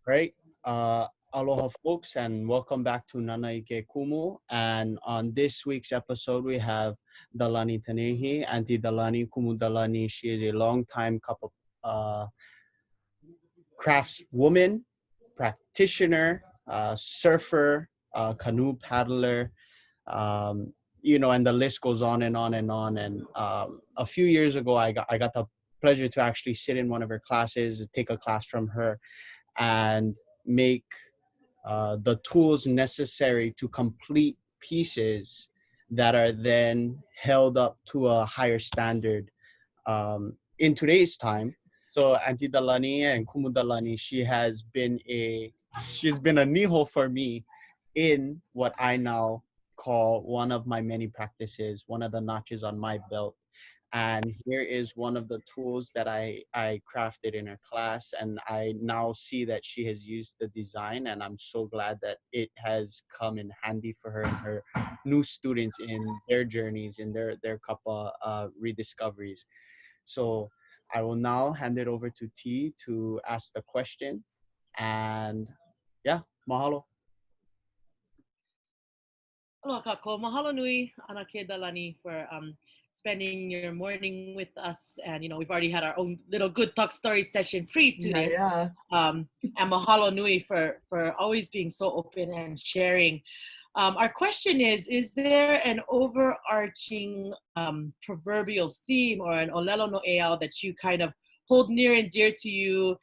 Great. Aloha, folks, and welcome back to Nānā ʻike Kumu. And on this week's episode, we have Dalani Tanahy, Auntie Dalani, Kumu Dalani. She is a longtime Kapa craftswoman, practitioner, surfer, canoe paddler, and the list goes on and on and on. And a few years ago, I got the pleasure to actually sit in one of her classes, take a class from her, and make the tools necessary to complete pieces that are then held up to a higher standard in today's time. So Auntie Dalani and Kumu Dalani, she's been a niho for me in what I now call one of my many practices, one of the notches on my belt. And here is one of the tools that I crafted in her class. And I now see that she has used the design, and I'm so glad that it has come in handy for her and her new students in their journeys, in their kappa rediscoveries. So I will now hand it over to T to ask the question. And yeah, mahalo. Aloha kako. Mahalo nui ana ke Dalani for spending your morning with us. And, we've already had our own little good talk story session pre to this. Yeah. And mahalo nui for always being so open and sharing. Our question is there an overarching proverbial theme or an olelo no eao that you kind of hold near and dear to you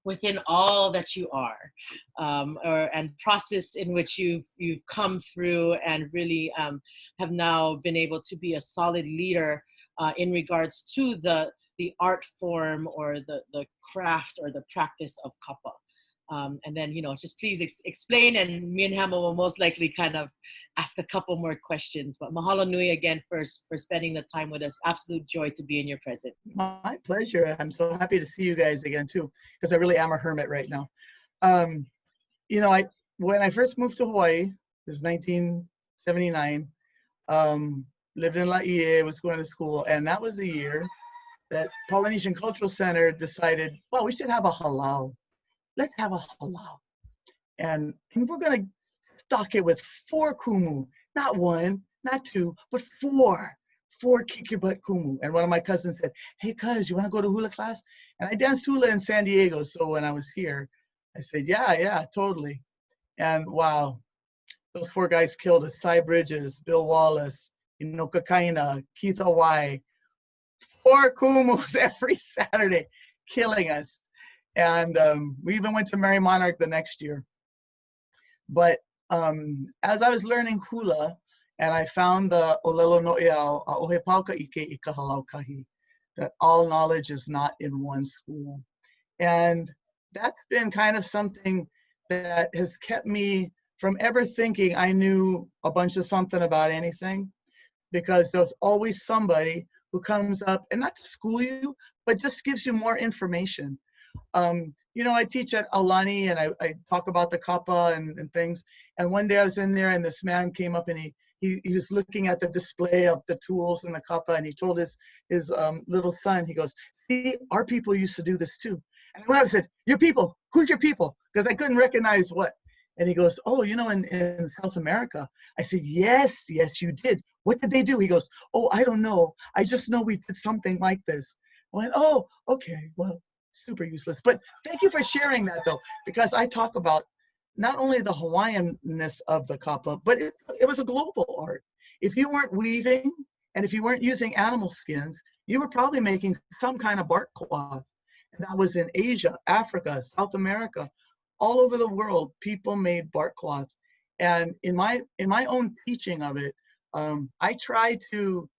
within all that you are, and process in which you've come through and really have now been able to be a solid leader in regards to the art form or the craft or the practice of kappa. And then, just please explain, and me and Hema will most likely kind of ask a couple more questions. But mahalo nui again for spending the time with us. Absolute joy to be in your presence. My pleasure. I'm so happy to see you guys again too, because I really am a hermit right now. When I first moved to Hawaii, it was 1979, lived in Laie, was going to school, and that was the year that Polynesian Cultural Center decided, well, we should have a halal. Let's have a halal. And we're going to stock it with 4 kumu, not 1, not 2, but 4 kikibutt kumu. And one of my cousins said, hey, cuz, you want to go to hula class? And I danced hula in San Diego. So when I was here, I said, yeah, totally. And wow, those 4 guys killed us. Ty Bridges, Bill Wallace, Kakaina, Keith Hawaii. 4 kumus every Saturday, killing us. And we even went to Mary Monarch the next year. But as I was learning hula, and I found the olelo no eao, ʻaʻohe pauka ʻike i ka halau kahi, that all knowledge is not in one school. And that's been kind of something that has kept me from ever thinking I knew a bunch of something about anything, because there's always somebody who comes up, and not to school you, but just gives you more information. I teach at Aulani, and I talk about the kappa and things. And one day I was in there, and this man came up, and he was looking at the display of the tools in the kappa, and he told his little son, he goes, see, our people used to do this too. And I said, your people, who's your people? Because I couldn't recognize what. And he goes, oh, in South America. I said, yes, you did. What did they do? He goes, oh, I don't know. I just know we did something like this. I went, oh, okay, well, super useless. But thank you for sharing that, though, because I talk about not only the Hawaiian-ness of the kappa, but it was a global art. If you weren't weaving and if you weren't using animal skins, you were probably making some kind of bark cloth. And that was in Asia, Africa, South America, all over the world, people made bark cloth. And in my own teaching of it, I try to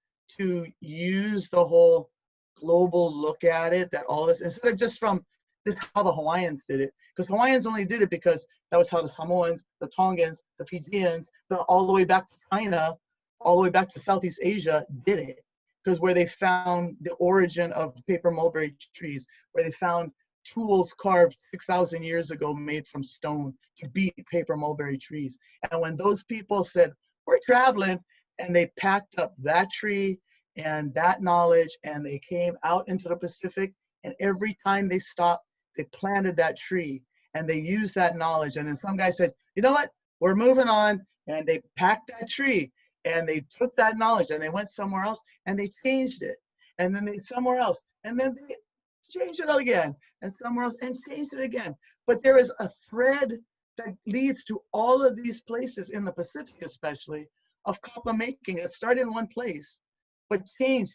use the whole global look at it, that all this, instead of just from this how the Hawaiians did it, because Hawaiians only did it because that was how the Samoans, the Tongans, the Fijians, all the way back to China, all the way back to Southeast Asia did it, because where they found the origin of paper mulberry trees, where they found tools carved 6,000 years ago made from stone to beat paper mulberry trees. And when those people said, we're traveling, and they packed up that tree and that knowledge, and they came out into the Pacific, and every time they stopped, they planted that tree. and they used that knowledge. And then some guy said, you know what, we're moving on. And they packed that tree and they took that knowledge and they went somewhere else and they changed it. And then they somewhere else. And then they changed it again and somewhere else and changed it again. But there is a thread that leads to all of these places in the Pacific, especially, of kappa making. It started in one place, but changed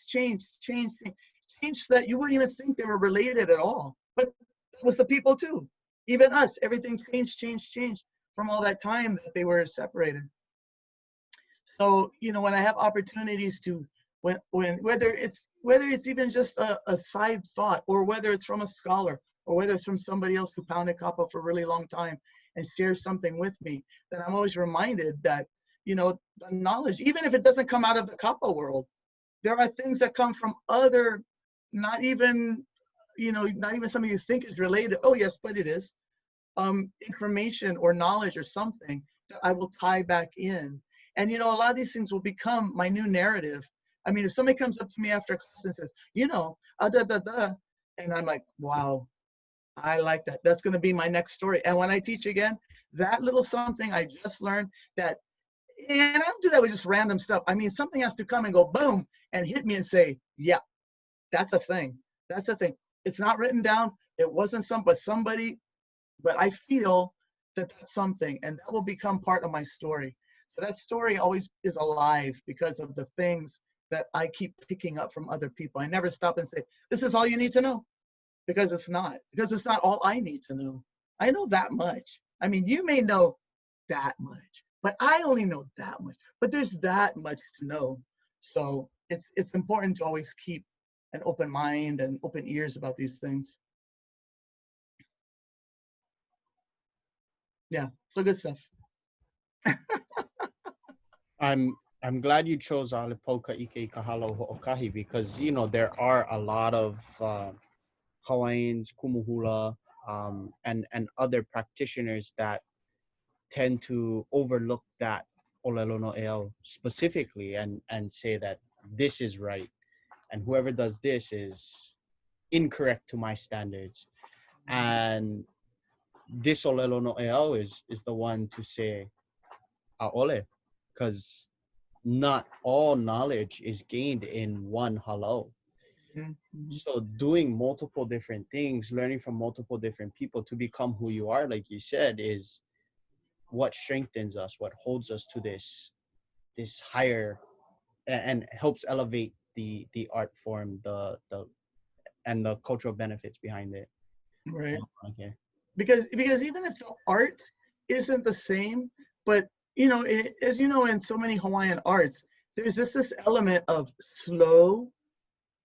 so that you wouldn't even think they were related at all. But it was the people too. Even us, everything changed from all that time that they were separated. So, you know, when I have opportunities to, whether it's even just a side thought, or whether it's from a scholar, or whether it's from somebody else who pounded kappa for a really long time and shares something with me, then I'm always reminded that, you know, the knowledge, even if it doesn't come out of the kappa world, there are things that come from other, not even something you think is related. Oh yes, but it is. Information or knowledge or something that I will tie back in. And, you know, a lot of these things will become my new narrative. I mean, if somebody comes up to me after class and says, you know, and I'm like, wow, I like that. That's going to be my next story. And when I teach again, that little something I just learned that, and I don't do that with just random stuff. I mean, something has to come and go boom and hit me and say, yeah, that's a thing. That's a thing. It's not written down. It wasn't somebody, but I feel that that's something, and that will become part of my story. So that story always is alive because of the things that I keep picking up from other people. I never stop and say, this is all you need to know, because it's not all I need to know. I know that much. I mean, you may know that much, but I only know that much, but there's that much to know. So it's important to always keep an open mind and open ears about these things. Yeah, so good stuff. I'm glad you chose ʻAʻole Pouka ʻike kahalo hoʻokahi, because, you know, there are a lot of Hawaiians, kumuhula, and other practitioners that tend to overlook that ʻōlelo no ʻeau specifically and say that this is right, and whoever does this is incorrect to my standards. And this ʻōlelo no ʻeau is the one to say ʻaʻole, because not all knowledge is gained in one halo. Mm-hmm. So doing multiple different things, learning from multiple different people to become who you are, like you said, is what strengthens us, what holds us to this higher, and helps elevate the art form, and the cultural benefits behind it. Right. Okay. Because even if the art isn't the same, but you know, as you know, in so many Hawaiian arts, there's just this element of slow,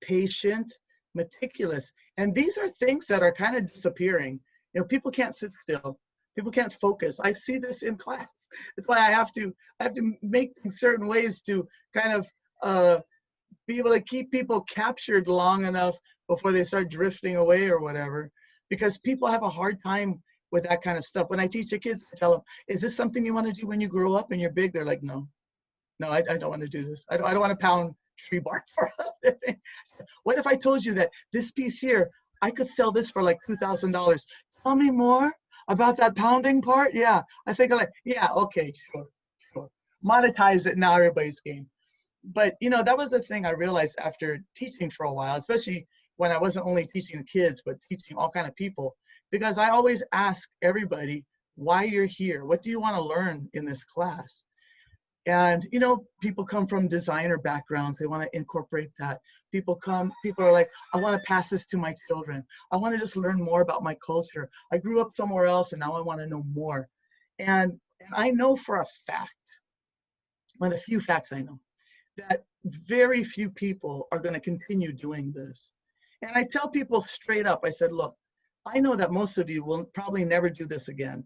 patient, meticulous, and these are things that are kind of disappearing. You know, people can't sit still, people can't focus. I see this in class. That's why I have to make certain ways to kind of be able to keep people captured long enough before they start drifting away or whatever, because people have a hard time with that kind of stuff. When I teach the kids, I tell them, is this something you want to do when you grow up and you're big? They're like, no, I don't want to do this. I don't want to pound tree bark for a living. What if I told you that this piece here, I could sell this for like $2,000? Tell me more about that pounding part. Yeah, I think I'm like, yeah, okay, sure. Monetize it, now everybody's game. But you know, that was the thing I realized after teaching for a while, especially when I wasn't only teaching the kids, but teaching all kind of people. Because I always ask everybody why you're here. What do you want to learn in this class? And, you know, people come from designer backgrounds. They want to incorporate that. People are like, I want to pass this to my children. I want to just learn more about my culture. I grew up somewhere else and now I want to know more. And I know for a fact, one of the few facts I know, that very few people are going to continue doing this. And I tell people straight up, I said, look, I know that most of you will probably never do this again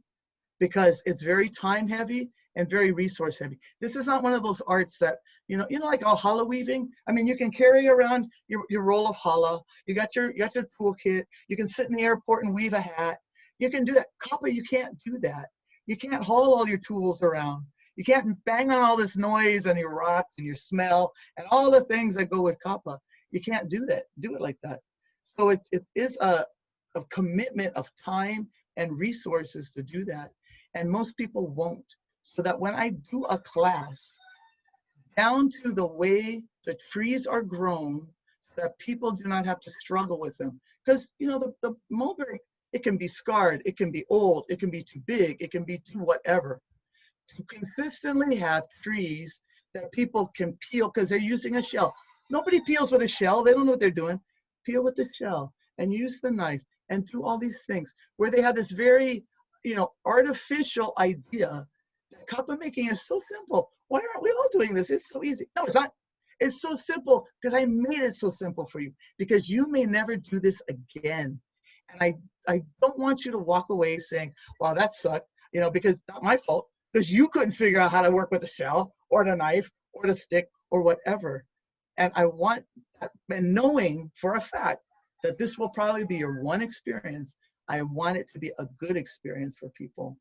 because it's very time heavy and very resource heavy. This is not one of those arts that, you know, like hala weaving. I mean, you can carry around your roll of hala. You got your toolkit. You can sit in the airport and weave a hat. You can do that. Kappa, you can't do that. You can't haul all your tools around. You can't bang on all this noise and your rocks and your smell and all the things that go with kappa. You can't do that. Do it like that. So it is a commitment of time and resources to do that. And most people won't. So that when I do a class, down to the way the trees are grown, so that people do not have to struggle with them. Because, you know, the mulberry, it can be scarred, it can be old, it can be too big, it can be too whatever. To consistently have trees that people can peel because they're using a shell. Nobody peels with a shell. They don't know what they're doing. Peel with the shell and use the knife and do all these things where they have this very, you know, artificial idea that kappa making is so simple. Why aren't we all doing this? It's so easy. No, it's not. It's so simple because I made it so simple for you because you may never do this again. And I don't want you to walk away saying, well, that sucked, you know, because not my fault, because you couldn't figure out how to work with the shell or the knife or the stick or whatever. And I want that, and knowing for a fact that this will probably be your one experience, I want it to be a good experience for people.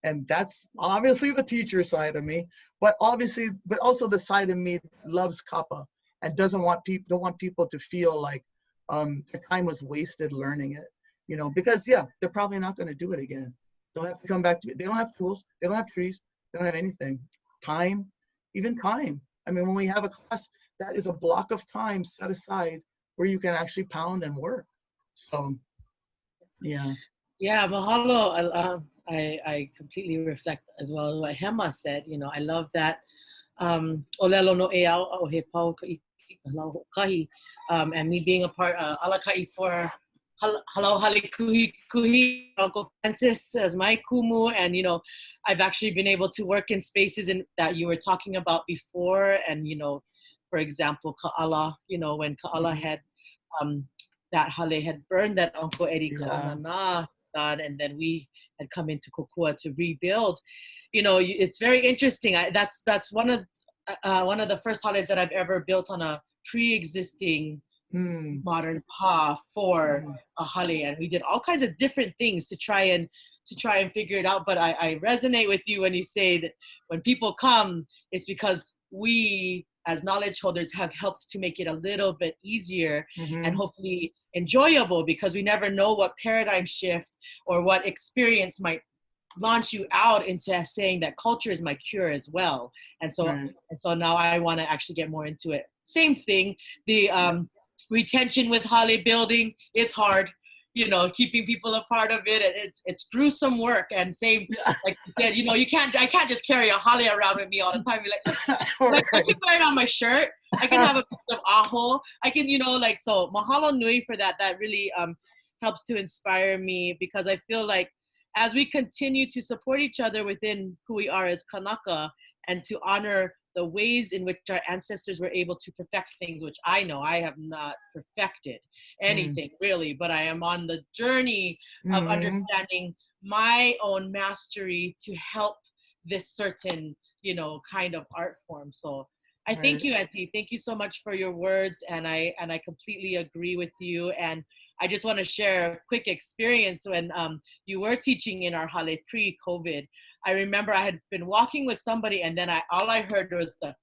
And that's obviously the teacher side of me, but also the side of me that loves kappa and don't want people to feel like their time was wasted learning it, you know, because yeah, they're probably not going to do it again. They'll have to come back to it. They don't have tools, they don't have trees, they don't have anything. Time, even time. I mean, when we have a class, that is a block of time set aside where you can actually pound and work. So, yeah. Yeah, mahalo. I completely reflect as well as what Hema said. You know, I love that. Olelo no e au au he pau ka kahi, and me being a part alakai for Hello Hale Kuhi, Uncle Francis as my kumu, and you know, I've actually been able to work in spaces that you were talking about before, and you know, for example, Ka'ala, you know, when Ka'ala had that Hale had burned that Uncle Eddie Ka'onana, and then we had come into Kokua to rebuild. You know, it's very interesting. That's one of the first Hales that I've ever built on a pre-existing modern pa for a Hale, and we did all kinds of different things to try and figure it out. But I resonate with you when you say that when people come, it's because we as knowledge holders have helped to make it a little bit easier and hopefully enjoyable, because we never know what paradigm shift or what experience might launch you out into saying that culture is my cure as well. And so now I want to actually get more into it. Same thing, the retention with Hale building, it's hard, you know, keeping people a part of it, and it's gruesome work. And same, like you said, you know, I can't just carry a Hale around with me all the time. Like I can wear it on my shirt, I can have a piece of aho, I can, you know, like, so mahalo nui for that. That really helps to inspire me, because I feel like as we continue to support each other within who we are as Kanaka, and to honor the ways in which our ancestors were able to perfect things, which I know I have not perfected anything really, but I am on the journey of understanding my own mastery to help this certain, you know, kind of art form. So I thank you, Auntie. Thank you so much for your words, and I completely agree with you. And I just want to share a quick experience when you were teaching in our Hale pre-COVID. I remember I had been walking with somebody, and then all I heard was the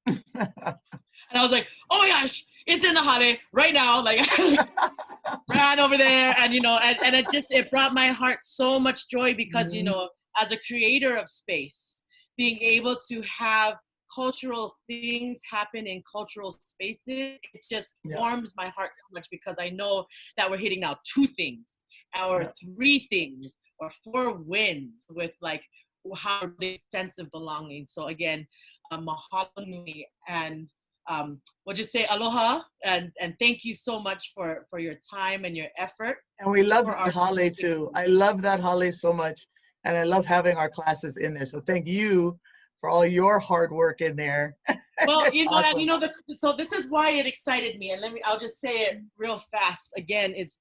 and I was like, oh my gosh, it's in the Hale right now. Like, ran over there, and you know, and it brought my heart so much joy, because you know, as a creator of space, being able to have cultural things happen in cultural spaces, it just warms my heart so much, because I know that we're hitting now 2 things or 3 things or 4 wins with like how the sense of belonging. So again, mahalo nui, and we'll just say aloha, and thank you so much for your time and your effort. And we love our Hale too. I love that Hale so much, and I love having our classes in there. So thank you for all your hard work in there. Well, you know, awesome. And you know, so this is why it excited me, and I'll just say it real fast again, is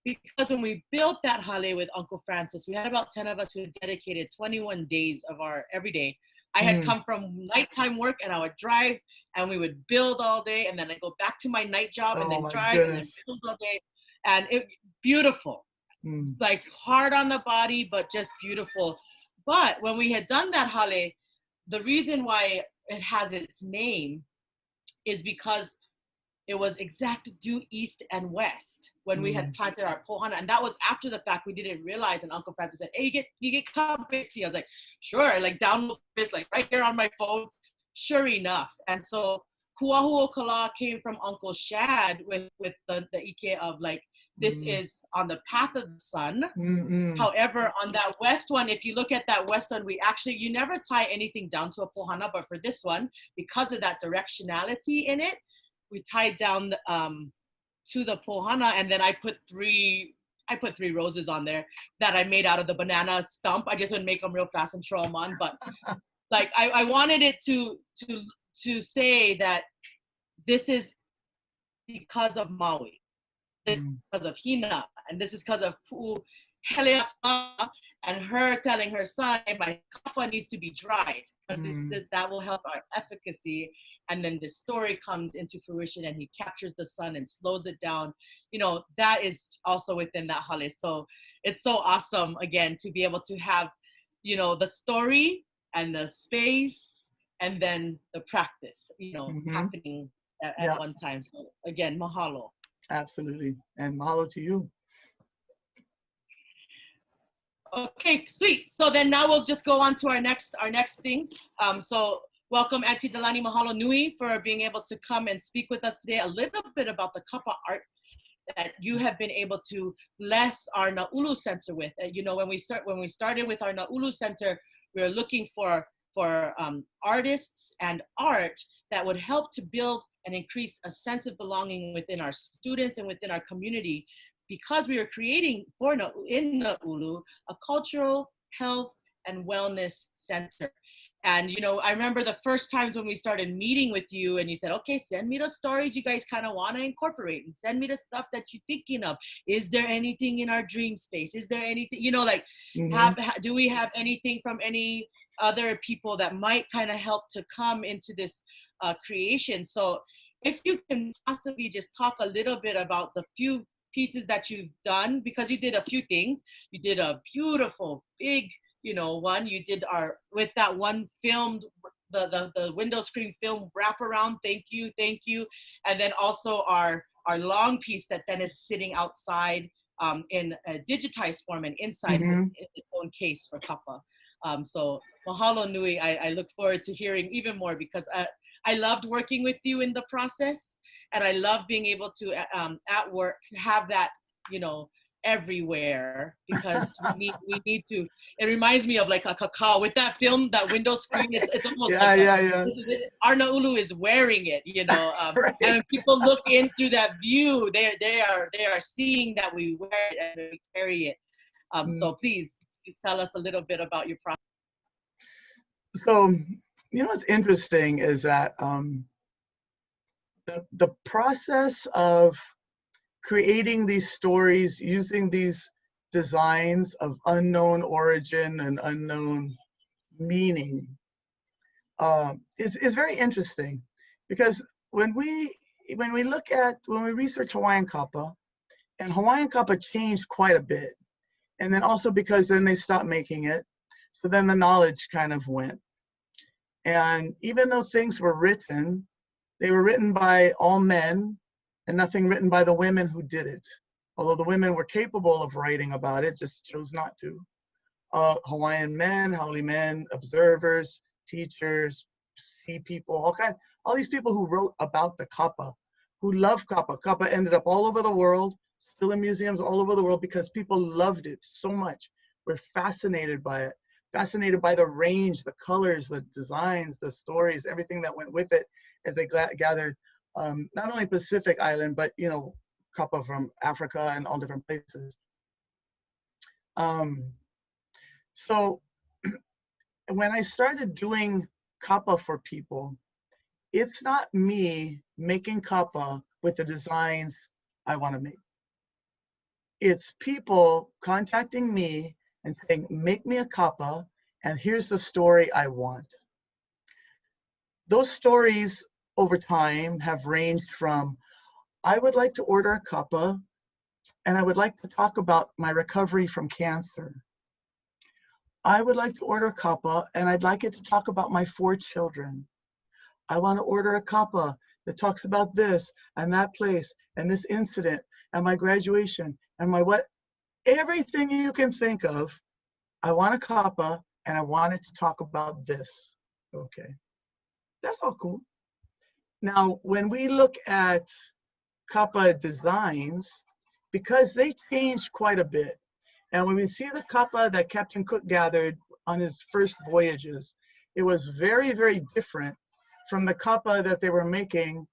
because when we built that Hale with Uncle Francis, we had about 10 of us who had dedicated 21 days of our every day. I had come from nighttime work, and I would drive, and we would build all day, and then I'd go back to my night job, and then drive, and then build all day. And it beautiful, like hard on the body, but just beautiful. But when we had done that Hale, the reason why it has its name is because it was exact due east and west when we had planted our pohana. And that was after the fact. We didn't realize, and Uncle Francis said, hey, you get Kapa. I was like, sure, like download this, like right here on my phone. Sure enough. And so Kuahu Okala came from Uncle Shad with the ʻike of like, this is on the path of the sun. However, on that west one, if you look at that west one, you never tie anything down to a pohana, but for this one, because of that directionality in it, we tied down to the pohana, and then I put three roses on there that I made out of the banana stump. I just would make them real fast and throw them on, but like I wanted it to say that this is because of Maui. This is because of Hina, and this is because of Pu'u Heleapa, and her telling her son, my kappa needs to be dried, because that will help our efficacy. And then the story comes into fruition, and he captures the sun and slows it down. You know, that is also within that HALE. So it's so awesome, again, to be able to have, you know, the story and the space, and then the practice, you know, happening at one time. So again, mahalo. Absolutely. And mahalo to you. Okay, sweet. So then now we'll just go on to our next thing. So welcome Auntie Dalani, mahalo nui for being able to come and speak with us today a little bit about the Kapa art that you have been able to bless our Nāulu Center with. You know, when we started with our Nāulu Center, we were looking for artists and art that would help to build and increase a sense of belonging within our students and within our community, because we were creating in Nāulu a cultural health and wellness center. And, you know, I remember the first times when we started meeting with you and you said, okay, send me the stories you guys kind of want to incorporate, and send me the stuff that you're thinking of. Is there anything in our dream space? Is there anything, you know, like, do we have anything from any other people that might kind of help to come into this creation? So if you can possibly just talk a little bit about the few pieces that you've done, because you did a few things. You did a beautiful big, you know, one. You did with that one filmed, the window screen film wraparound. Thank you. And then also our long piece that then is sitting outside in a digitized form and inside in its own case for Kapa. So mahalo nui. I look forward to hearing even more, because I loved working with you in the process, and I love being able to at work have that, you know, everywhere, because we need to. It reminds me of like a cacao with that film, that window screen. It's almost our Nāulu is wearing it, you know. Right. And when people look in through that view, they are seeing that we wear it and we carry it. So please tell us a little bit about your process. So, you know, what's interesting is that the process of creating these stories using these designs of unknown origin and unknown meaning is very interesting, because when we research Hawaiian Kappa, and Hawaiian Kappa changed quite a bit, and then also because then they stopped making it, so then the knowledge kind of went. And even though things were written, they were written by all men and nothing written by the women who did it. Although the women were capable of writing about it, just chose not to. Hawaiian men, haole men, observers, teachers, sea people, all these people who wrote about the Kappa, who loved Kappa. Kappa ended up all over the world, still in museums all over the world, because people loved it so much. We're fascinated by it. Fascinated by the range, the colors, the designs, the stories, everything that went with it as they gathered not only Pacific Island, but, you know, Kappa from Africa and all different places. So when I started doing Kappa for people, it's not me making Kappa with the designs I want to make. It's people contacting me and saying, make me a Kappa, and here's the story I want. Those stories over time have ranged from, I would like to order a Kappa, and I would like to talk about my recovery from cancer. I would like to order a Kappa, and I'd like it to talk about my 4 children. I want to order a Kappa that talks about this and that place and this incident and my graduation and my what, everything you can think of. I want a kappa and I want it to talk about this. Okay, that's all cool. Now, when we look at kappa designs, because they changed quite a bit, and when we see the kappa that Captain Cook gathered on his first voyages, it was very, very different from the kappa that they were making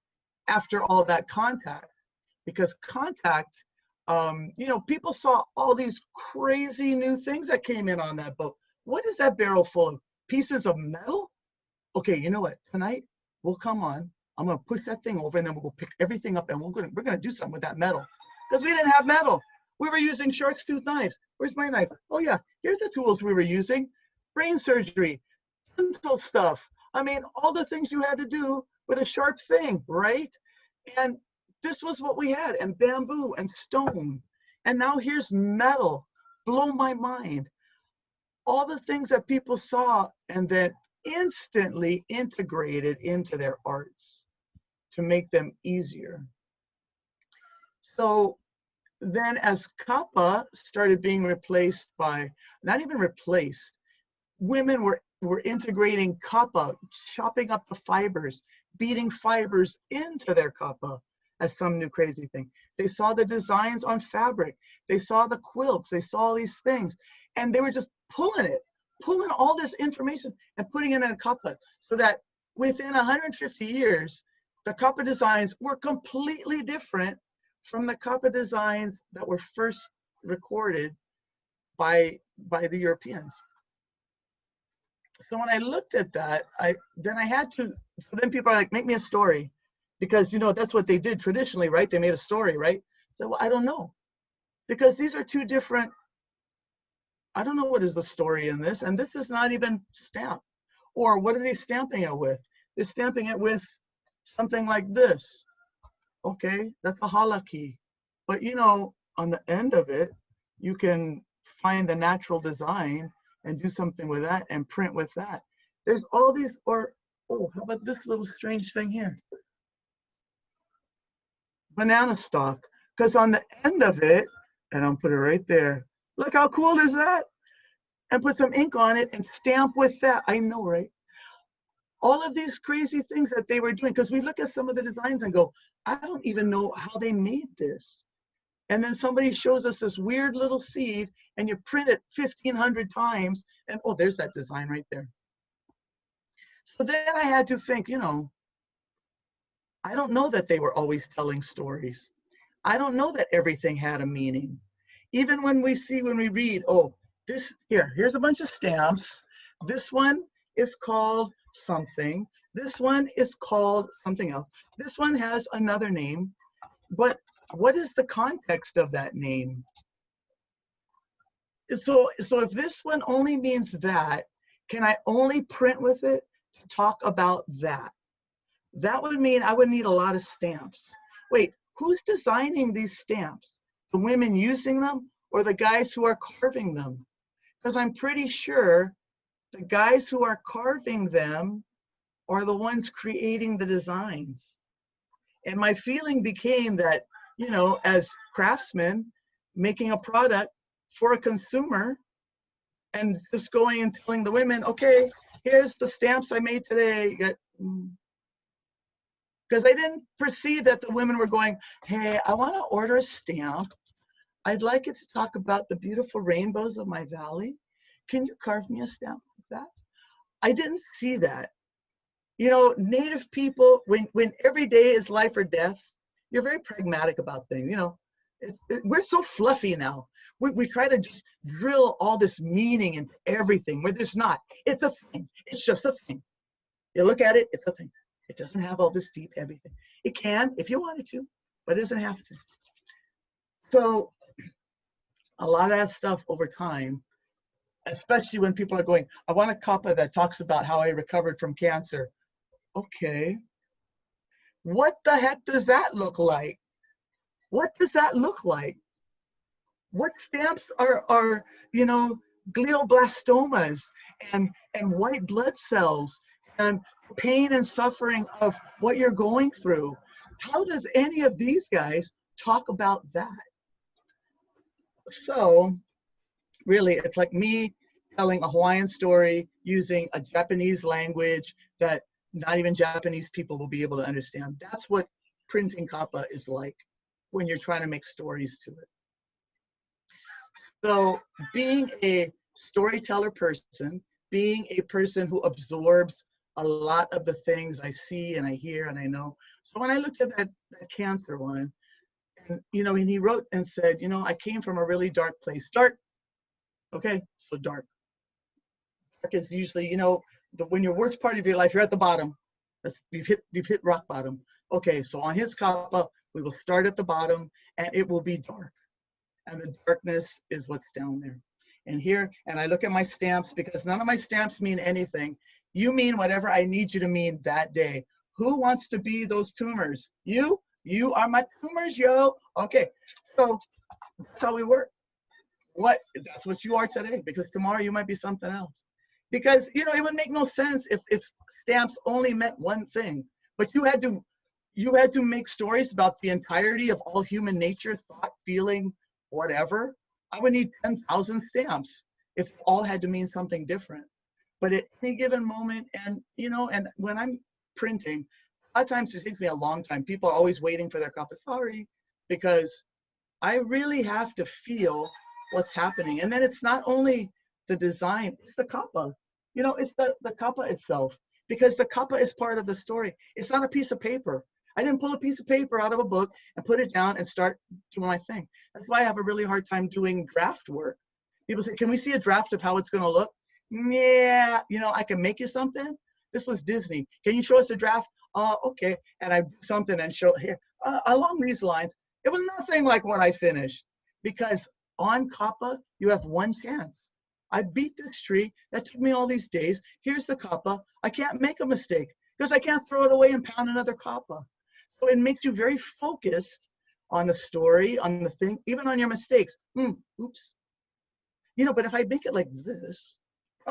after all that contact. Because contact, you know, people saw all these crazy new things that came in on that boat. What is that barrel full of? Pieces of metal? Okay, you know what? Tonight we'll come on. I'm gonna push that thing over, and then we'll pick everything up, and we're gonna do something with that metal, because we didn't have metal. We were using shark's tooth knives. Where's my knife? Oh yeah, here's the tools we were using. Brain surgery, dental stuff. I mean, all the things you had to do with a sharp thing, right? And this was what we had, and bamboo and stone. And now here's metal. Blow my mind. All the things that people saw and then instantly integrated into their arts to make them easier. So then as kappa started being replaced by, not even replaced, women were integrating kappa, chopping up the fibers, beating fibers into their kappa as some new crazy thing. They saw the designs on fabric. They saw the quilts. They saw all these things. And they were just pulling all this information and putting it in a kappa, so that within 150 years, the kappa designs were completely different from the kappa designs that were first recorded by the Europeans. So when I looked at that, then people are like, make me a story, because, you know, that's what they did traditionally, right? They made a story, right? So, well, I don't know, because these are two different, I don't know what is the story in this, and this is not even stamped. Or what are they stamping it with? They're stamping it with something like this. Okay, that's a HALE key. But, you know, on the end of it, you can find the natural design and do something with that and print with that. There's all these, or, oh, how about this little strange thing here? Banana stalk, because on the end of it, and I'll put it right there. Look how cool is that? And put some ink on it and stamp with that. I know, right? All of these crazy things that they were doing, because we look at some of the designs and go, I don't even know how they made this. And then somebody shows us this weird little seed, and you print it 1,500 times, and oh, there's that design right there. So then I had to think, you know, I don't know that they were always telling stories. I don't know that everything had a meaning. Even when we read, oh, here's a bunch of stamps. This one is called something. This one is called something else. This one has another name. But what is the context of that name? So if this one only means that, can I only print with it to talk about that? That would mean I would need a lot of stamps. Wait, who's designing these stamps? The women using them or the guys who are carving them? Because I'm pretty sure the guys who are carving them are the ones creating the designs. And my feeling became that, you know, as craftsmen making a product for a consumer and just going and telling the women, okay, here's the stamps I made today. Because I didn't perceive that the women were going, hey, I want to order a stamp. I'd like it to talk about the beautiful rainbows of my valley. Can you carve me a stamp like that? I didn't see that. You know, Native people, when every day is life or death, you're very pragmatic about things. You know, we're so fluffy now. We try to just drill all this meaning into everything where there's not. It's a thing. It's just a thing. You look at it, it's a thing. It doesn't have all this deep everything. It can if you want it to, but it doesn't have to. So a lot of that stuff over time, especially when people are going, I want a kappa that talks about how I recovered from cancer. Okay. What the heck does that look like? What does that look like? What stamps are you know, glioblastomas and white blood cells and pain and suffering of what you're going through. How does any of these guys talk about that? So really, it's like me telling a Hawaiian story using a Japanese language that not even Japanese people will be able to understand. That's what printing kappa is like when you're trying to make stories to it. So being a storyteller person, being a person who absorbs a lot of the things I see and I hear and I know. So when I looked at that cancer one, and and he wrote and said, I came from a really dark place. Dark, okay, so dark. Dark is usually, when your worst part of your life, you're at the bottom. You've hit rock bottom. Okay, so on his kappa, we will start at the bottom and it will be dark. And the darkness is what's down there. And here, and I look at my stamps because none of my stamps mean anything. You mean whatever I need you to mean that day. Who wants to be those tumors? You? You are my tumors, yo. Okay, so that's how we work. That's what you are today, because tomorrow you might be something else. Because, it would make no sense if stamps only meant one thing. But you had to make stories about the entirety of all human nature, thought, feeling, whatever. I would need 10,000 stamps if all had to mean something different. But at any given moment, and when I'm printing, a lot of times it takes me a long time. People are always waiting for their kappa. Sorry, because I really have to feel what's happening. And then it's not only the design, it's the kappa. It's the kappa itself, because the kappa is part of the story. It's not a piece of paper. I didn't pull a piece of paper out of a book and put it down and start doing my thing. That's why I have a really hard time doing draft work. People say, can we see a draft of how it's going to look? Yeah, I can make you something. This was Disney. Can you show us a draft? Okay. And I do something and show here. Along these lines, it was nothing like what I finished, because on kappa, you have one chance. I beat this tree. That took me all these days. Here's the kappa. I can't make a mistake because I can't throw it away and pound another kappa. So it makes you very focused on the story, on the thing, even on your mistakes. Oops. But if I make it like this,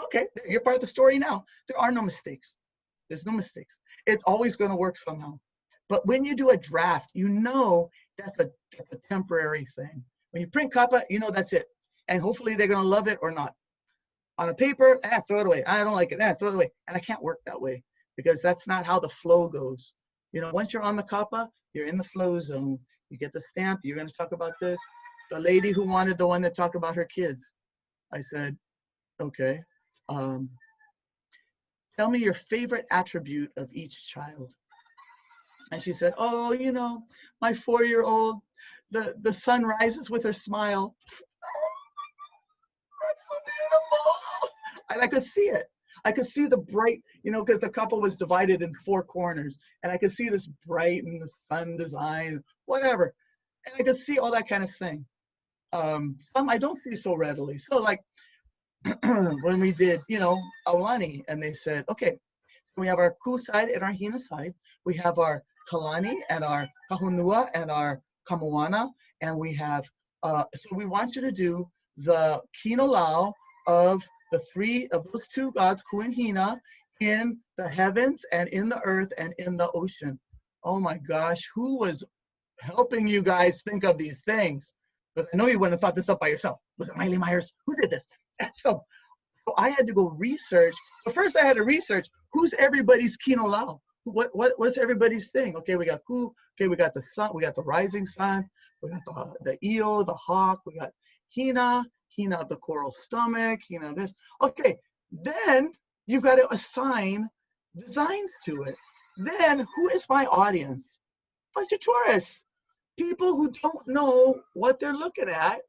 okay, you're part of the story now. There are no mistakes. There's no mistakes. It's always going to work somehow. But when you do a draft, that's a temporary thing. When you print kappa, that's it. And hopefully they're going to love it or not. On a paper, throw it away. I don't like it. Throw it away. And I can't work that way, because that's not how the flow goes. Once you're on the kappa, you're in the flow zone. You get the stamp. You're going to talk about this. The lady who wanted the one that talked about her kids. I said, okay. Tell me your favorite attribute of each child. And she said, oh, my 4-year-old, the sun rises with her smile. That's so beautiful. And I could see it. I could see the bright, because the kappa was divided in 4 corners, and I could see this bright and the sun design, whatever. And I could see all that kind of thing. Some I don't see so readily. So like when we did, Aulani, and they said, okay, so we have our ku side and our hina side. We have our kalani and our kahunua and our kamoana, and we have, so we want you to do the kino lao of the 3 of those 2 gods, ku and hina, in the heavens and in the earth and in the ocean. Oh my gosh, who was helping you guys think of these things? Because I know you wouldn't have thought this up by yourself. Was it Miley Myers? Who did this? So I had to go research. So first I had to research who's everybody's kino lao. What's everybody's thing? Okay, we got ku. Okay, we got the sun. We got the rising sun. We got the eo, the hawk. We got hina of the coral stomach. This. Okay, then you've got to assign designs to it. Then who is my audience? Bunch of tourists, people who don't know what they're looking at.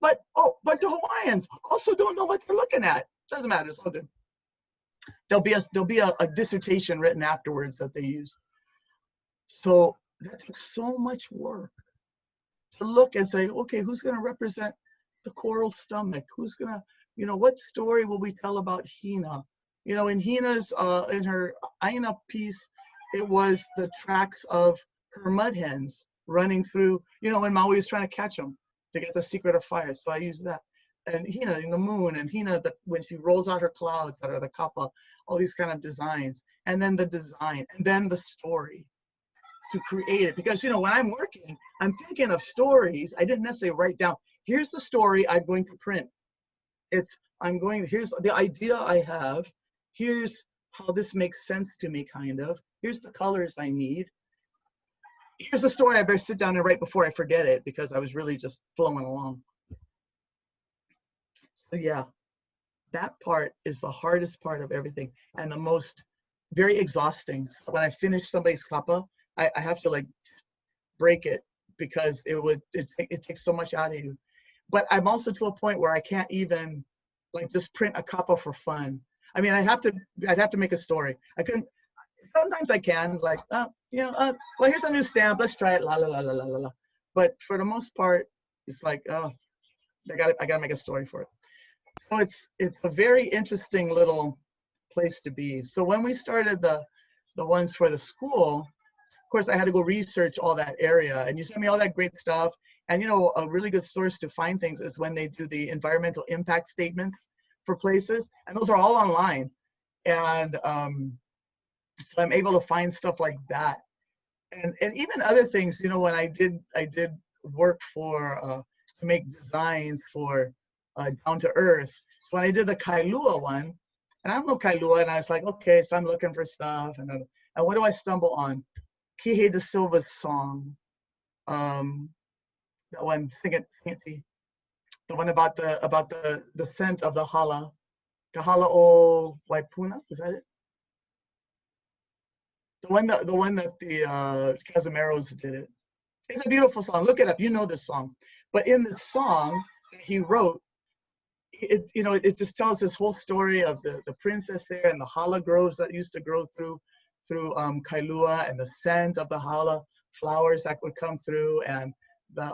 But the Hawaiians also don't know what they're looking at. Doesn't matter. It's all good. There'll be a dissertation written afterwards that they use. So that took so much work to look and say, okay, who's going to represent the coral stomach? Who's going to, what story will we tell about Hina? In Hina's, in her Aina piece, it was the tracks of her mud hens running through, when Maui was trying to catch them to get the secret of fire. So I used that. and Hina in the moon, and Hina when she rolls out her clouds that are the kappa, all these kind of designs, and then the design, and then the story to create it. Because, you know, when I'm working, I'm thinking of stories. I didn't necessarily write down, here's the story I'm going to print. It's, here's the idea I have, here's how this makes sense to me, kind of. Here's the colors I need. Here's the story I better sit down and write before I forget it, because I was really just flowing along. So yeah, that part is the hardest part of everything, and the most, very exhausting. When I finish somebody's kappa, I have to like break it, because it takes so much out of you. But I'm also to a point where I can't even like just print a kappa for fun. I mean, I'd have to make a story. I couldn't. Sometimes I can, like, you know, well, here's a new stamp. Let's try it. La la la la la la la. But for the most part, it's like, oh, I gotta make a story for it. So it's a very interesting little place to be. So when we started the ones for the school, of course, I had to go research all that area, and you sent me all that great stuff. And, you know, a really good source to find things is when they do the environmental impact statements for places, and those are all online. And so I'm able to find stuff like that, and even other things. You know, when I did work for to make designs for Down to Earth. So when I did the Kailua one, and I don't know Kailua, and I was like, okay, so I'm looking for stuff, and what do I stumble on? Kihei de Silva's song, that one, sing it, fancy, the one about the scent of the hala, Kahala o Waipuna, is that it? The one that the Casimeros did it. It's a beautiful song. Look it up. You know this song. But in the song he wrote, it just tells this whole story of the princess there, and the hala groves that used to grow through Kailua, and the scent of the hala flowers that would come through, and the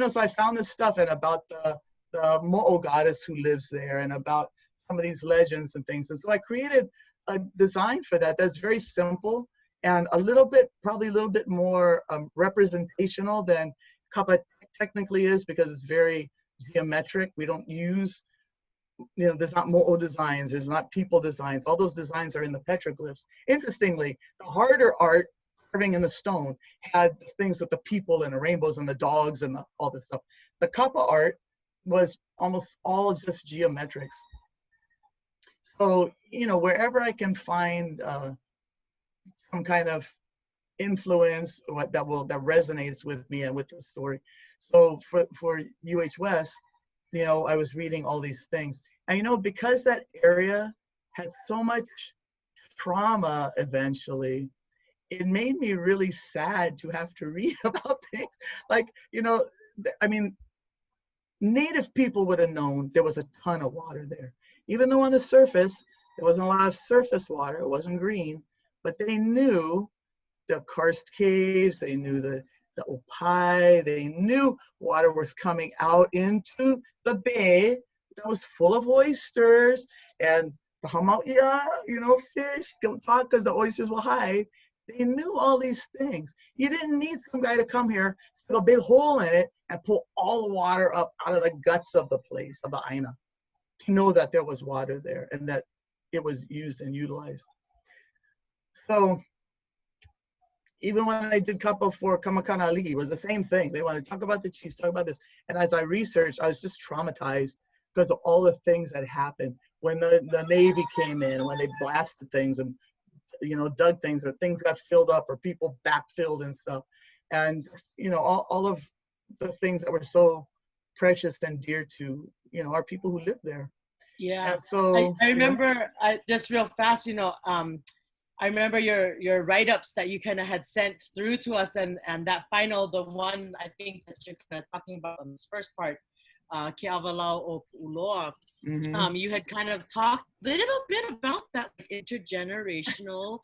so I found this stuff, and about the mo'o goddess who lives there, and about some of these legends and things. And so I created a design for that that's very simple, and probably a little bit more representational than Kapa technically is, because it's very geometric. We don't use, there's not mo'o designs, there's not people designs. All those designs are in the petroglyphs. Interestingly, the harder art, carving in the stone, had things with the people and the rainbows and the dogs and all this stuff. The Kapa art was almost all just geometrics. So, wherever I can find some kind of influence that resonates with me and with the story. So for UH West, I was reading all these things, and because that area has so much trauma eventually, it made me really sad to have to read about things like, I mean, native people would have known there was a ton of water there. Even though on the surface, there wasn't a lot of surface water, it wasn't green, but they knew the karst caves, they knew the opai, they knew water was coming out into the bay that was full of oysters, and the hamauia, fish, don't talk because the oysters will hide. They knew all these things. You didn't need some guy to come here, stick a big hole in it, and pull all the water up out of the guts of the place, of the aina, to know that there was water there and that it was used and utilized. So even when I did Kapa for Kamakana Ali, it was the same thing. They wanted to talk about the chiefs, talk about this. And as I researched, I was just traumatized because of all the things that happened when the Navy came in, when they blasted things and dug things, or things got filled up, or people backfilled and stuff. And all of the things that were so precious and dear to our people who live there. Yeah. And so I remember, just real fast, I remember your write-ups that you kind of had sent through to us, and that final, the one I think that you're kind of talking about on this first part, Ke Avalau o Pu'uloa. You had kind of talked a little bit about that intergenerational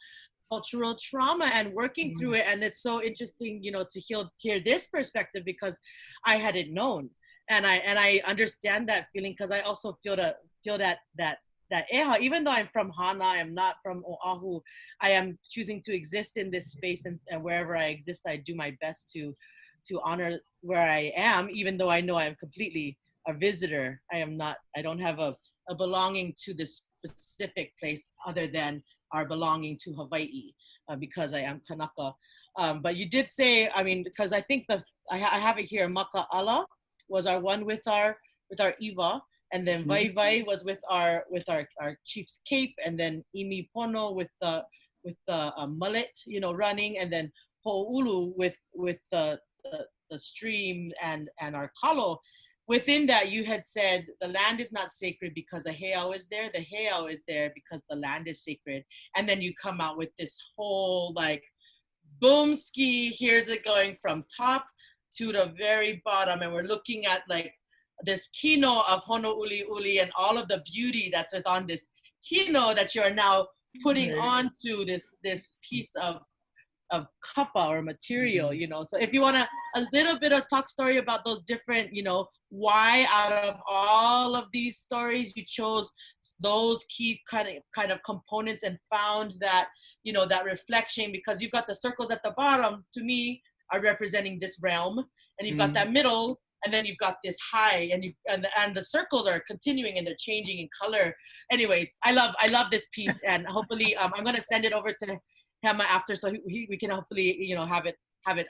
cultural trauma and working through it, and it's so interesting, to hear this perspective, because I hadn't known, and I understand that feeling, because I also feel that eha, even though I'm from Hana, I'm not from Oahu, I am choosing to exist in this space, and wherever I exist, I do my best to honor where I am, even though I know I'm completely a visitor. I don't have a belonging to this specific place other than our belonging to Hawaii, because I am Kanaka. But you did say, I mean, because I think I have it here, Maka'ala was our one with our Iwa, and then Vai Vai was with our chief's cape, and then Imi Pono with the mullet, you know, running, and then Ho'ulu with the stream and our kalo. Within that, you had said the land is not sacred because a heiau is there. The heiau is there because the land is sacred. And then you come out with this whole like, boom ski, here's it going from top to the very bottom. And we're looking at like this kino of Hono'uli Uli and all of the beauty that's on this kino that you are now putting onto this piece of kappa or material, you know. So if you want a little bit of talk story about those different, you know, why out of all of these stories you chose those key kind of components and found that, you know, that reflection, because you've got the circles at the bottom, to me, are representing this realm, and you've got that middle, and then you've got this high, and the circles are continuing and they're changing in color. Anyways, I love this piece, and hopefully I'm going to send it over to Hema after, so we can hopefully, you know, have it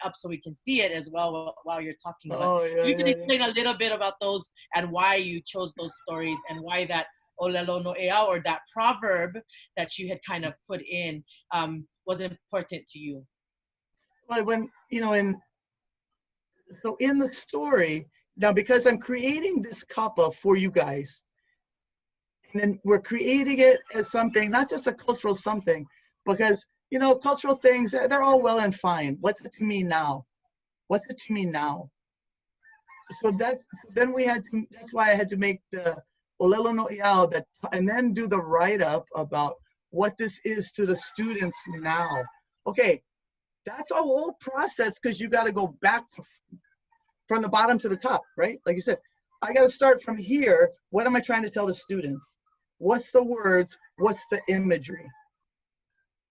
up so we can see it as well while you're talking about. You can explain a little bit about those and why you chose those stories and why that Olelo no Ea, or that proverb that you had kind of put in, was important to you. Well, when, you know, so in the story, now because I'm creating this kappa for you guys, and then we're creating it as something, not just a cultural something, because, you know, cultural things, they're all well and fine. What's it to me now? What's it to me now? So that's why I had to make the Olelo no Iao, and then do the write-up about what this is to the students now. Okay, that's a whole process, because you got to go back from the bottom to the top, right? Like you said, I got to start from here. What am I trying to tell the student? What's the words? What's the imagery?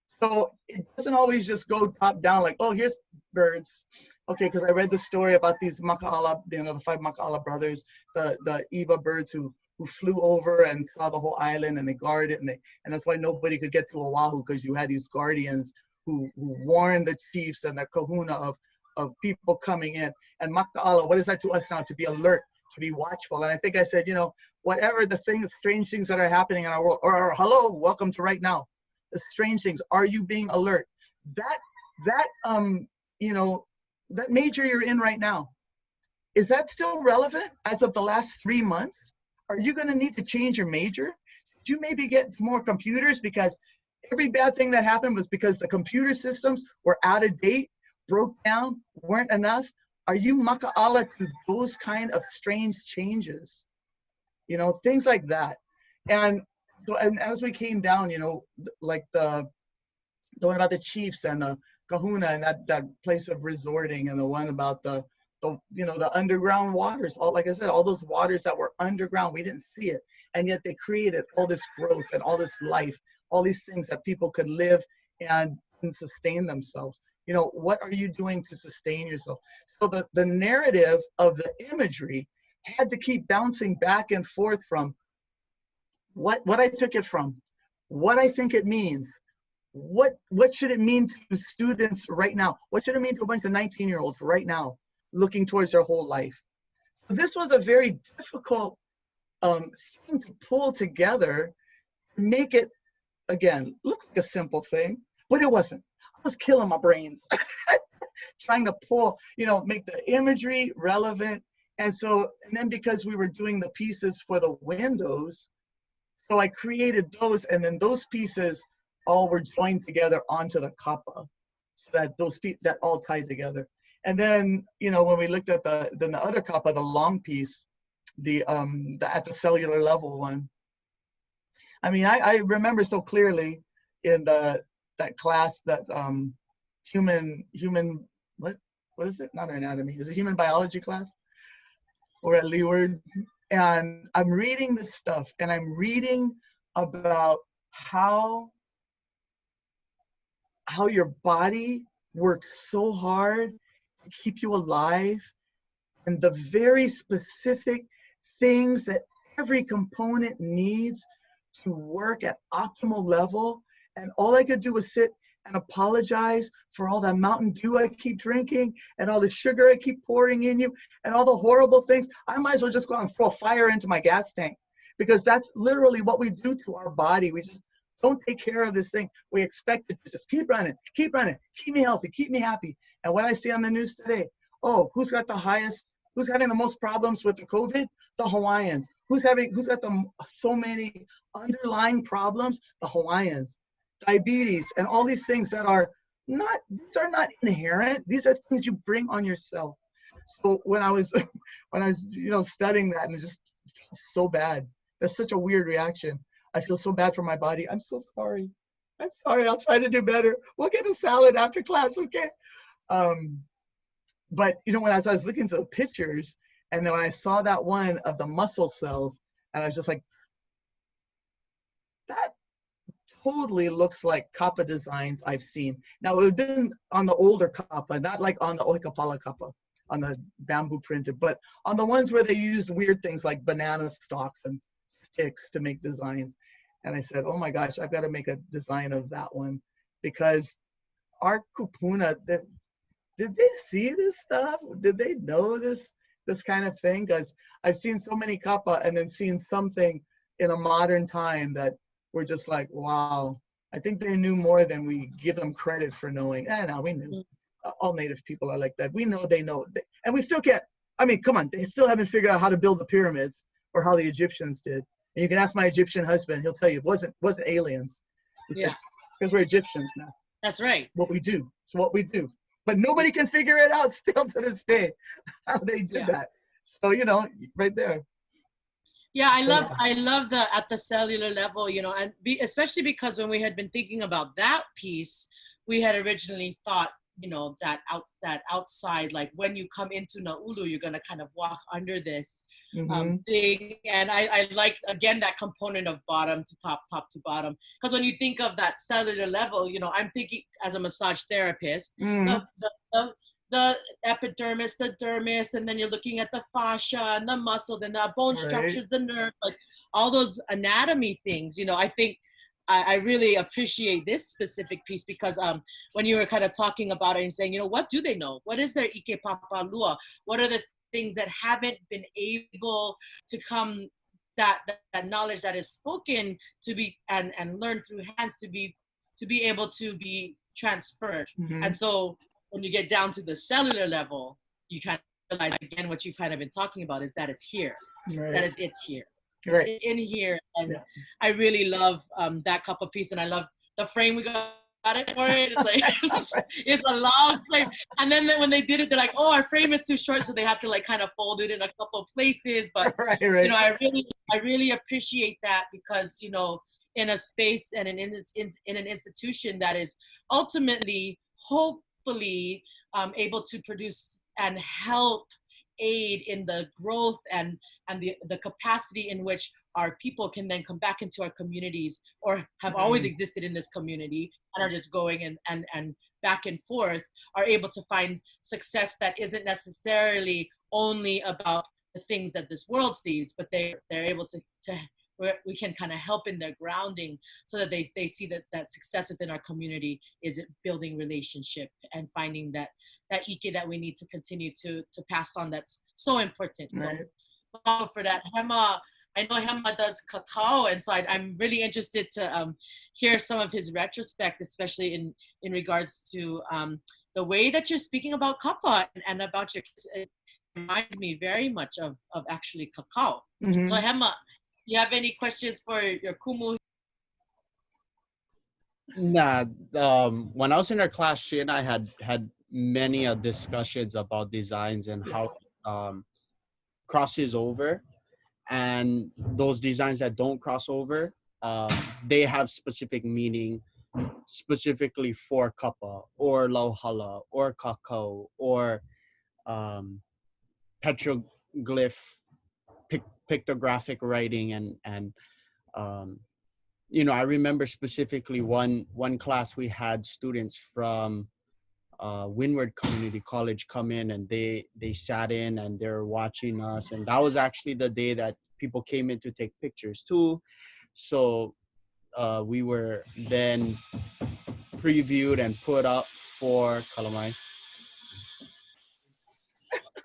So it doesn't always just go top down like, oh, here's birds. Okay, because I read the story about these Maka'ala, you know, the 5 Maka'ala brothers, the Iwa birds who flew over and saw the whole island, and they guarded it, and that's why nobody could get to Oahu, because you had these guardians who warned the chiefs and the kahuna of people coming in. And Maka'ala, what is that to us now? To be alert, to be watchful. And I think I said, you know, whatever the strange things that are happening in our world, or hello, welcome to right now. The strange things, are you being alert? That you know, that major you're in right now, is that still relevant as of the last 3 months? Are you going to need to change your major? Did you maybe get more computers, because every bad thing that happened was because the computer systems were out of date, broke down, weren't enough? Are you maka'ala to those kind of strange changes? You know, things like that. And so, and as we came down, you know, like the one about the chiefs and the kahuna and that place of resorting, and the one about the you know, the underground waters, all, like I said, all those waters that were underground, we didn't see it, and yet they created all this growth and all this life, all these things that people could live and sustain themselves. You know, what are you doing to sustain yourself? So the narrative of the imagery had to keep bouncing back and forth from what I took it from, what I think it means, what should it mean to students right now? What should it mean to a bunch of 19-year-olds right now, looking towards their whole life? So this was a very difficult thing to pull together, to make it, again, look like a simple thing, but it wasn't. I was killing my brains trying to pull, you know, make the imagery relevant. And then because we were doing the pieces for the windows, so I created those, and then those pieces all were joined together onto the kappa, so that that all tied together. And then, you know, when we looked at the other kappa, the long piece, the at the cellular level one, I mean, I remember so clearly in that class that human what is it? Not anatomy. Is it human biology class? Or at Leeward. And I'm reading this stuff, and I'm reading about how your body works so hard to keep you alive, and the very specific things that every component needs to work at optimal level. And all I could do was sit and apologize for all that Mountain Dew I keep drinking and all the sugar I keep pouring in you and all the horrible things. I might as well just go out and throw fire into my gas tank, because that's literally what we do to our body. We just don't take care of this thing. We expect it to just keep running, keep me healthy, keep me happy. And what I see on the news today, oh, who's got the most problems with the COVID? The Hawaiians. Who's got so many underlying problems? The Hawaiians. Diabetes and all these things that are not inherent. These are things you bring on yourself. So when I was studying that, and it just felt so bad. That's such a weird reaction. I feel so bad for my body. I'm so sorry. I'm sorry. I'll try to do better. We'll get a salad after class, okay? But when I was looking through the pictures, and then when I saw that one of the muscle cells, and I was just like, that totally looks like kappa designs I've seen. Now, it would have been on the older kappa, not like on the Oikapala kappa, on the bamboo printed, but on the ones where they used weird things like banana stalks and sticks to make designs. And I said, oh my gosh, I've got to make a design of that one, because our kupuna, did they see this stuff? Did they know this kind of thing? Because I've seen so many kappa and then seen something in a modern time that we're just like, wow, I think they knew more than we give them credit for knowing. No, we knew. All Native people are like that. We know they know. And we still can't, I mean, come on, they still haven't figured out how to build the pyramids or how the Egyptians did. And you can ask my Egyptian husband, he'll tell you, it wasn't aliens. Yeah. Because we're Egyptians now. That's right. What we do. It's what we do. But nobody can figure it out still to this day, how they did that. So, right there. Yeah, I love the at the cellular level, and especially because when we had been thinking about that piece, we had originally thought, that outside, like when you come into Nāulu, you're gonna kind of walk under this thing. And I like, again, that component of bottom to top, top to bottom. Because when you think of that cellular level, I'm thinking as a massage therapist, the epidermis, the dermis, and then you're looking at the fascia and the muscle, then the bone structures, the nerve, like all those anatomy things. I think I really appreciate this specific piece, because when you were kind of talking about it and saying, what do they know? What is their ʻike papa lua? What are the things that haven't been able to come, that knowledge that is spoken to be and learned through hands to be able to be transferred. And so when you get down to the cellular level, you kind of realize, again, what you've kind of been talking about is that it's here, that it's here. It's in here. And I really love that kappa piece, and I love the frame we got it for it. It's like, it's a long frame. And then when they did it, they're like, oh, our frame is too short, so they have to like kind of fold it in a couple of places. But I really appreciate that, because in a space and in an institution that is ultimately, hopefully, able to produce and help aid in the growth and the capacity in which our people can then come back into our communities, or have always existed in this community and are just going and back and forth, are able to find success that isn't necessarily only about the things that this world sees, but they're able to we can kind of help in their grounding, so that they see that success within our community is building relationship and finding that ʻike that we need to continue to pass on, that's so important. So for that, Hema, I know Hema does cacao, and so I'm really interested to hear some of his retrospect, especially in regards to the way that you're speaking about kappa and about your kids. It reminds me very much of actually cacao. So Hema, you have any questions for your Kumu? Nah, when I was in her class, she and I had many discussions about designs and how crosses over, and those designs that don't cross over, they have specific meaning, specifically for kappa or lauhala or cacao or petroglyph pictographic writing, and I remember specifically one class we had students from Windward Community College come in, and they sat in and they're watching us. And that was actually the day that people came in to take pictures too. So we were then previewed and put up for Kalamai.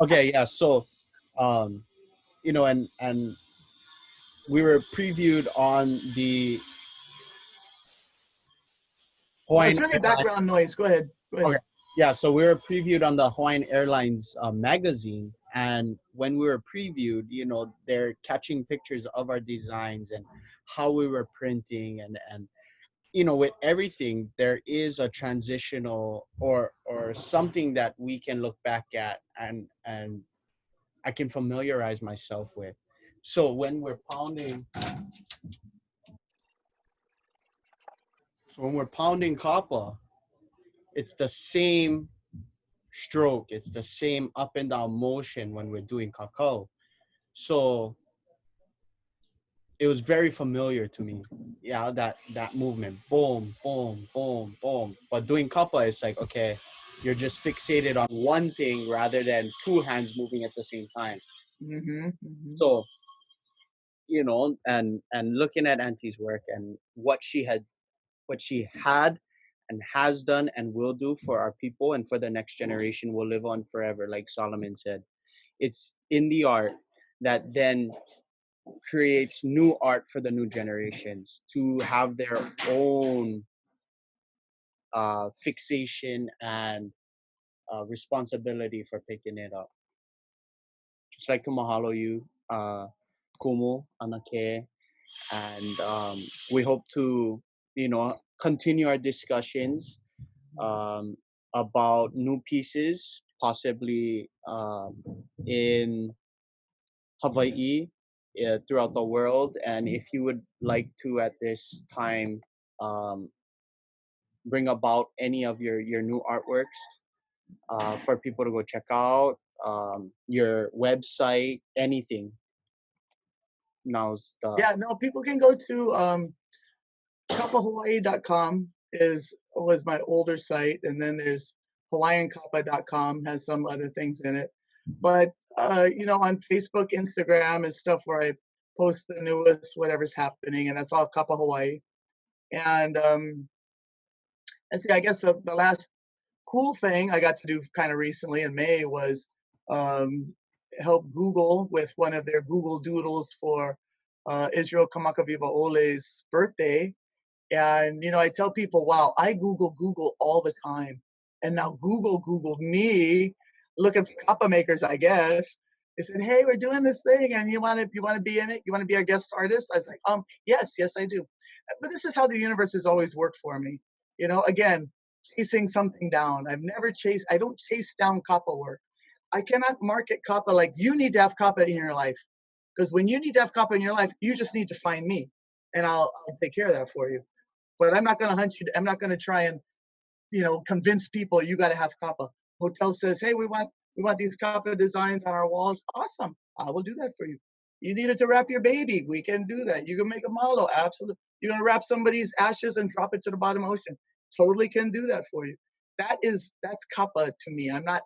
Okay, yeah. So, you know, and we were previewed on the Oh, Hawaiian it's really Airlines. background noise. Go ahead. Go ahead. Okay. Yeah, so we were previewed on the Hawaiian Airlines magazine, and when we were previewed, you know, they're catching pictures of our designs and how we were printing, and you know, with everything, there is a transitional or something that we can look back at and I can familiarize myself with. So when we're pounding kappa, it's the same stroke, it's the same up and down motion when we're doing kakao. So it was very familiar to me. Yeah, that movement, boom, boom, boom, boom. But doing kappa, it's like, okay, you're just fixated on one thing rather than two hands moving at the same time. Mm-hmm, mm-hmm. So, you know, and looking at Auntie's work and what she had and has done and will do for our people and for the next generation will live on forever, like Solomon said. It's in the art that then creates new art for the new generations to have their own fixation and responsibility for picking it up. Just like to mahalo you, Kumu, Anake, and we hope to, you know, continue our discussions about new pieces, possibly in Hawaii, throughout the world. And if you would like to at this time um, bring about any of your new artworks for people to go check out, your website, anything, now's the... Yeah, no, people can go to kappahawaii.com was my older site, and then there's hawaiiankappa.com has some other things in it. But you know, on Facebook, Instagram is stuff where I post the newest whatever's happening, and that's all Kappa Hawaii. And I guess the last cool thing I got to do kind of recently in May was um, help Google with one of their Google Doodles for Israel Kamakawiwa Ole's birthday. And, you know, I tell people, wow, I Google all the time. And now Google Googled me looking for kappa makers, I guess. They said, hey, we're doing this thing and you want to be in it? You want to be a guest artist? I was like, yes, I do. But this is how the universe has always worked for me. You know, again, chasing something down. I don't chase down kappa work. I cannot market kappa like you need to have kappa in your life. Because when you need to have kappa in your life, you just need to find me and I'll take care of that for you. But I'm not going to hunt you. I'm not going to try and, you know, convince people you got to have kappa. Hotel says, hey, we want these kappa designs on our walls. Awesome. I will do that for you. You needed to wrap your baby. We can do that. You can make a malo. Absolutely. You're going to wrap somebody's ashes and drop it to the bottom ocean. Totally can do that for you. That's kappa to me. I'm not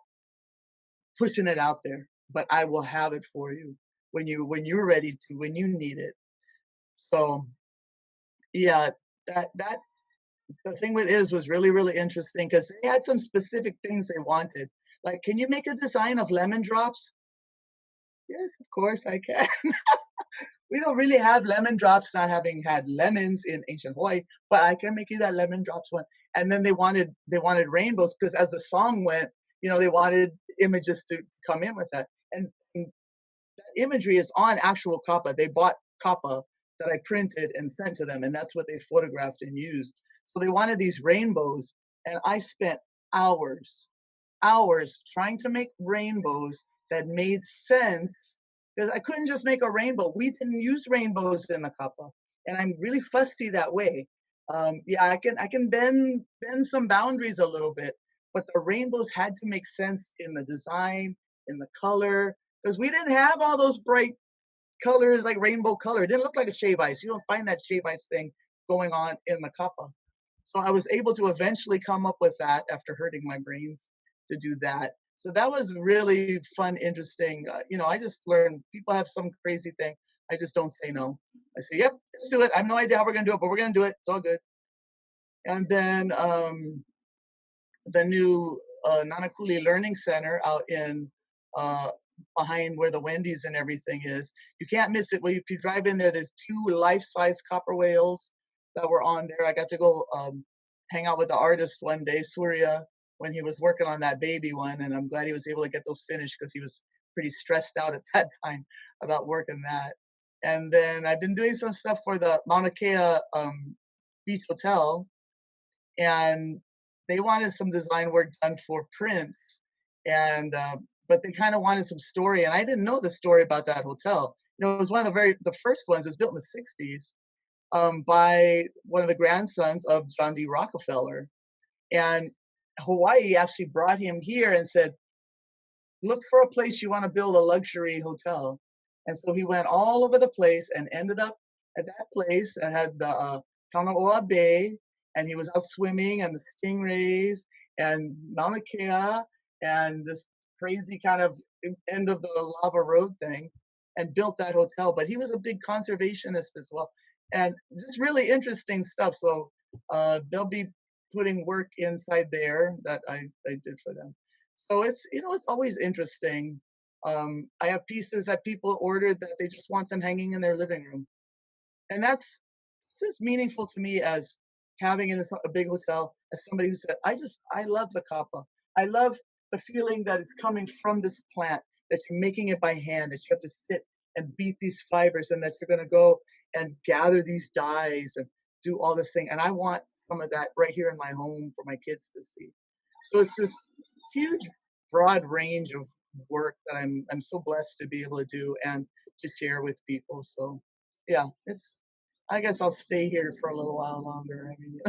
pushing it out there, but I will have it for you when you're ready to, when you need it. So yeah, that the thing with was really, really interesting because they had some specific things they wanted. Like, can you make a design of lemon drops? Yes, of course I can. We don't really have lemon drops, not having had lemons in ancient Hawaii, but I can make you that lemon drops one. And then they wanted rainbows because as the song went, you know, they wanted images to come in with that. And that imagery is on actual kappa. They bought kappa that I printed and sent to them, and that's what they photographed and used. So they wanted these rainbows, and I spent hours trying to make rainbows that made sense because I couldn't just make a rainbow. We didn't use rainbows in the kappa, and I'm really fussy that way. Yeah, I can bend some boundaries a little bit, but the rainbows had to make sense in the design, in the color, because we didn't have all those bright colors like rainbow color. It didn't look like a shave ice. You don't find that shave ice thing going on in the kappa. So I was able to eventually come up with that after hurting my brains to do that. So that was really fun, interesting. I just learned people have some crazy thing. I just don't say no. I say, yep, let's do it. I have no idea how we're going to do it, but we're going to do it. It's all good. And then the new Nanakuli Learning Center out in behind where the Wendy's and everything is. You can't miss it. Well, if you drive in there, there's 2 life-size copper whales that were on there. I got to go hang out with the artist one day, Surya, when he was working on that baby one, and I'm glad he was able to get those finished because he was pretty stressed out at that time about working that. And then I've been doing some stuff for the Mauna Kea Beach Hotel, and they wanted some design work done for Prince, and but they kind of wanted some story, and I didn't know the story about that hotel. It was one of the first ones. It was built in the 60s by one of the grandsons of John D. Rockefeller, and Hawaii actually brought him here and said, look for a place you want to build a luxury hotel. And so he went all over the place and ended up at that place that had the Kanaoa Bay, and he was out swimming and the stingrays and Mauna Kea and this crazy kind of end of the lava road thing, and built that hotel. But he was a big conservationist as well, and just really interesting stuff. So they'll be putting work inside there that I did for them. So it's always interesting. I have pieces that people ordered that they just want them hanging in their living room, and that's just meaningful to me as having in a big hotel. As somebody who said, I love the kappa. I love the feeling that is coming from this plant, that you're making it by hand, that you have to sit and beat these fibers, and that you're going to go and gather these dyes and do all this thing. And I want some of that right here in my home for my kids to see. So it's this huge, broad range of work that I'm so blessed to be able to do and to share with people. So yeah, I guess I'll stay here for a little while longer. I mean,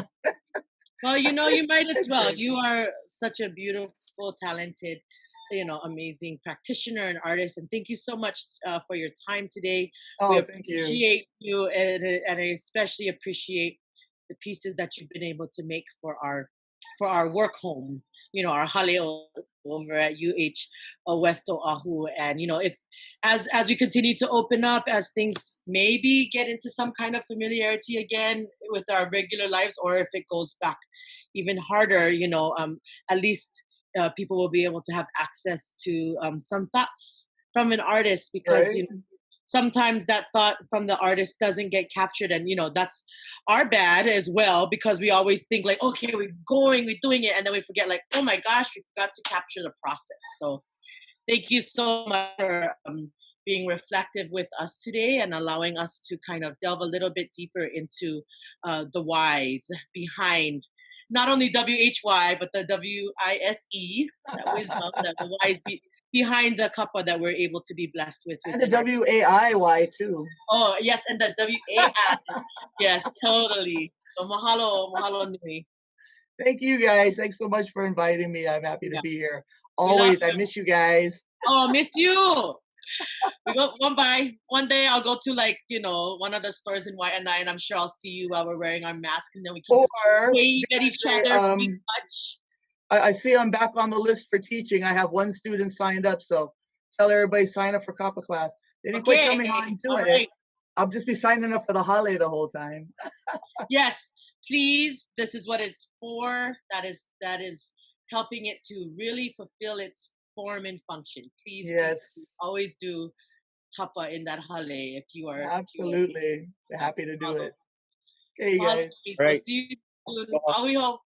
Well, you might as well. You are such a beautiful, talented, amazing practitioner and artist. And thank you so much for your time today. Oh, we thank you. appreciate you, and I especially appreciate the pieces that you've been able to make for our work home, our HALE over at West Oahu. And if as we continue to open up, as things maybe get into some kind of familiarity again with our regular lives, or if it goes back even harder, at least people will be able to have access to some thoughts from an artist, because right. Sometimes that thought from the artist doesn't get captured, and that's our bad as well, because we always think like, okay, we're doing it, and then we forget like, oh my gosh, we forgot to capture the process. So thank you so much for being reflective with us today and allowing us to kind of delve a little bit deeper into the whys behind not only WHY, but the WISE, that wisdom, the whys behind the kappa that we're able to be blessed with. And the WAIY too. Oh, yes, and the WAI. Yes, totally. So mahalo nui. Thank you guys. Thanks so much for inviting me. I'm happy to be here. Always. I miss you guys. Oh, miss you. We go one day I'll go to one of the stores in Waianae, and I'm sure I'll see you while we're wearing our masks, and then we can wave at each other. I see I'm back on the list for teaching. I have one student signed up, so tell everybody sign up for Kappa class. They didn't quit coming on doing it. I'll just be signing up for the HALE the whole time. Yes, please. This is what it's for. That is helping it to really fulfill its form and function. Please, yes. Please always do Kappa in that HALE if you are. Absolutely. Happy to do it. Okay, guys. Right. See you soon.